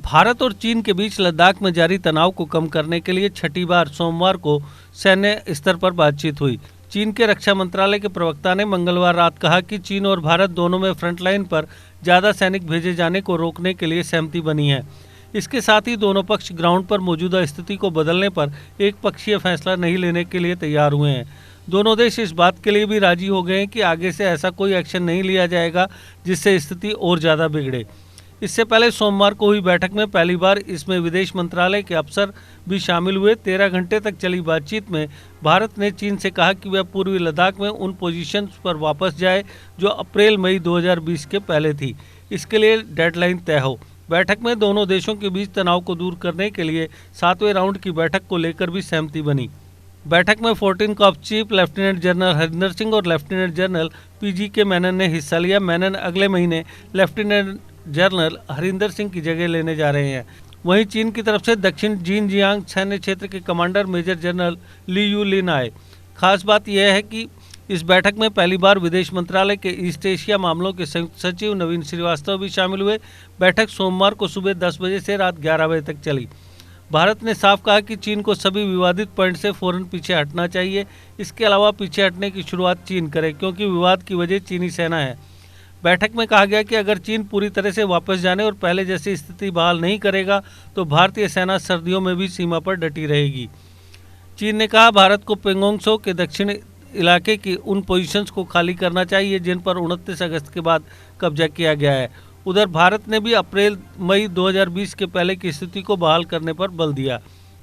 भारत और चीन के बीच लद्दाख में जारी तनाव को कम करने के लिए छठी बार सोमवार को सैन्य स्तर पर बातचीत हुई। चीन के रक्षा मंत्रालय के प्रवक्ता ने मंगलवार रात कहा कि चीन और भारत दोनों में फ्रंटलाइन पर ज़्यादा सैनिक भेजे जाने को रोकने के लिए सहमति बनी है। इसके साथ ही दोनों पक्ष ग्राउंड पर मौजूदा स्थिति को बदलने पर एक पक्षीय फैसला नहीं लेने के लिए तैयार हुए हैं। दोनों देश इस बात के लिए भी राजी हो गए हैं कि आगे से ऐसा कोई एक्शन नहीं लिया जाएगा जिससे स्थिति और ज़्यादा बिगड़े। इससे पहले सोमवार को हुई बैठक में पहली बार इसमें विदेश मंत्रालय के अफसर भी शामिल हुए। 13 घंटे तक चली बातचीत में भारत ने चीन से कहा कि वह पूर्वी लद्दाख में उन पोजीशंस पर वापस जाए जो अप्रैल मई 2020 के पहले थी। इसके लिए डेडलाइन तय हो। बैठक में दोनों देशों के बीच तनाव को दूर करने के लिए 7वें राउंड की बैठक को लेकर भी सहमति बनी। बैठक में 14 corps chief lieutenant general Harinder Singh और लेफ्टिनेंट जनरल PGK मेनन ने हिस्सा लिया। मेनन अगले महीने लेफ्टिनेंट जनरल हरिंदर सिंह की जगह लेने जा रहे हैं। वहीं चीन की तरफ से दक्षिण जिनजियांग सैन्य क्षेत्र के commander major general Li Yu Lin आए। खास बात यह है कि इस बैठक में पहली बार विदेश मंत्रालय के ईस्ट एशिया मामलों के संयुक्त सचिव नवीन श्रीवास्तव भी शामिल हुए। बैठक सोमवार को सुबह 10 बजे से रात 11 बजे तक चली। भारत ने साफ कहा कि चीन को सभी विवादित पॉइंट से फौरन पीछे हटना चाहिए। इसके अलावा पीछे हटने की शुरुआत चीन करे क्योंकि विवाद की वजह चीनी सेना है। बैठक में कहा गया कि अगर चीन पूरी तरह से वापस जाने और पहले जैसी स्थिति बहाल नहीं करेगा तो भारतीय सेना सर्दियों में भी सीमा पर डटी रहेगी। चीन ने कहा भारत को पेंगोंग त्सो के दक्षिण इलाके की उन पोजीशंस को खाली करना चाहिए जिन पर 29 अगस्त के बाद कब्जा किया गया है। उधर भारत ने भी अप्रैल मई 2020 के पहले की स्थिति को बहाल करने पर बल दिया।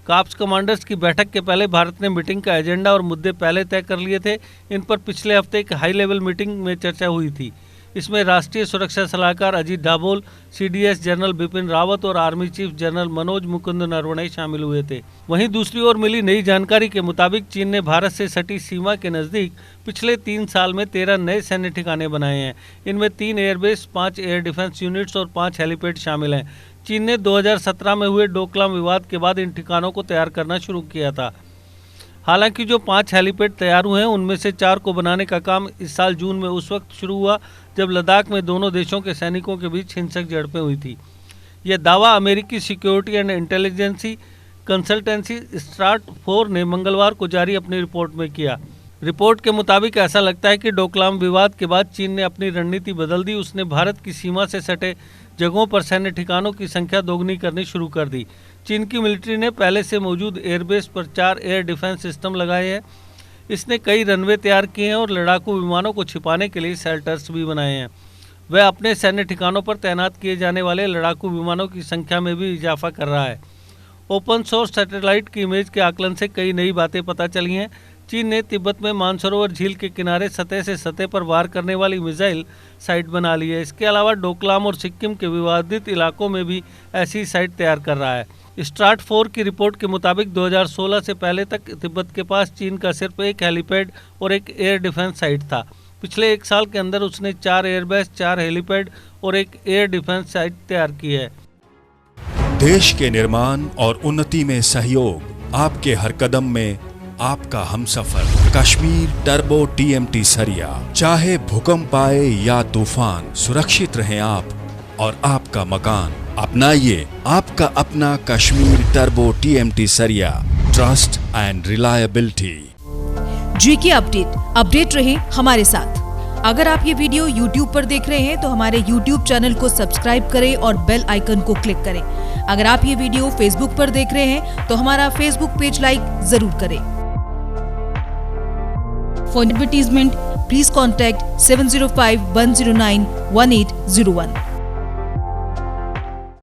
कॉर्प्स कमांडर्स की बैठक के पहले भारत ने मीटिंग का एजेंडा और मुद्दे पहले तय कर लिए थे। इन पर पिछले हफ्ते एक हाई लेवल मीटिंग में चर्चा हुई थी। इसमें राष्ट्रीय सुरक्षा सलाहकार अजीत डाभोल, CDS जनरल बिपिन रावत और army chief general Manoj Mukund Naravane शामिल हुए थे। वहीं दूसरी ओर मिली नई जानकारी के मुताबिक चीन ने भारत से सटी सीमा के नज़दीक पिछले 3 साल में 13 नए सैन्य ठिकाने बनाए हैं। इनमें 3 एयरबेस, 5 एयर डिफेंस यूनिट्स और 5 हेलीपैड शामिल हैं। चीन ने 2017 में हुए डोकलाम विवाद के बाद इन ठिकानों को तैयार करना शुरू किया था। हालांकि जो 5 हेलीपैड तैयार हुए हैं उनमें से 4 को बनाने का काम इस साल जून में उस वक्त शुरू हुआ जब लद्दाख में दोनों देशों के सैनिकों के बीच हिंसक झड़पें हुई थी। यह दावा अमेरिकी सिक्योरिटी एंड इंटेलिजेंसी कंसल्टेंसी स्ट्राटफोर ने मंगलवार को जारी अपनी रिपोर्ट में किया। रिपोर्ट के मुताबिक ऐसा लगता है कि डोकलाम विवाद के बाद चीन ने अपनी रणनीति बदल दी। उसने भारत की सीमा से सटे जगहों पर सैन्य ठिकानों की संख्या दोगुनी करनी शुरू कर दी। चीन की मिलिट्री ने पहले से मौजूद एयरबेस पर 4 एयर डिफेंस सिस्टम लगाए हैं। इसने कई रनवे तैयार किए हैं और लड़ाकू विमानों को छिपाने के लिए शेल्टर्स भी बनाए हैं। वह अपने सैन्य ठिकानों पर तैनात किए जाने वाले लड़ाकू विमानों की संख्या में भी इजाफा कर रहा है। ओपन सोर्स सैटेलाइट की इमेज के आकलन से कई नई बातें पता चली हैं। चीन ने तिब्बत में मानसरोवर झील के किनारे सतह से सतह पर वार करने वाली मिसाइल साइट बना ली है। इसके अलावा डोकलाम और सिक्किम के विवादित इलाकों में भी ऐसी साइट तैयार कर रहा है। स्ट्राटफोर की रिपोर्ट के मुताबिक 2016 से पहले तक तिब्बत के पास चीन का सिर्फ एक हेलीपैड और एक एयर डिफेंस साइट था। पिछले 1 साल के अंदर उसने 4 एयरबेस, 4 हेलीपैड और एक एयर डिफेंस साइट तैयार की है। देश के निर्माण और उन्नति में सहयोग, आपके हर कदम में आपका हमसफर। कश्मीर टर्बो TMT सरिया। चाहे भूकंप आए या तूफान, सुरक्षित रहें आप और आपका मकान। अपनाइए आपका अपना कश्मीर टर्बो TMT सरिया। Trust and reliability. GK update रहे हमारे साथ। अगर आप ये वीडियो YouTube पर देख रहे हैं तो हमारे YouTube चैनल को सब्सक्राइब करें और बेल आइकन को क्लिक करें। अगर आप ये वीडियो Facebook पर देख रहे हैं तो हमारा Facebook पेज लाइक जरूर करें। For advertisement, please contact 705-109-1801.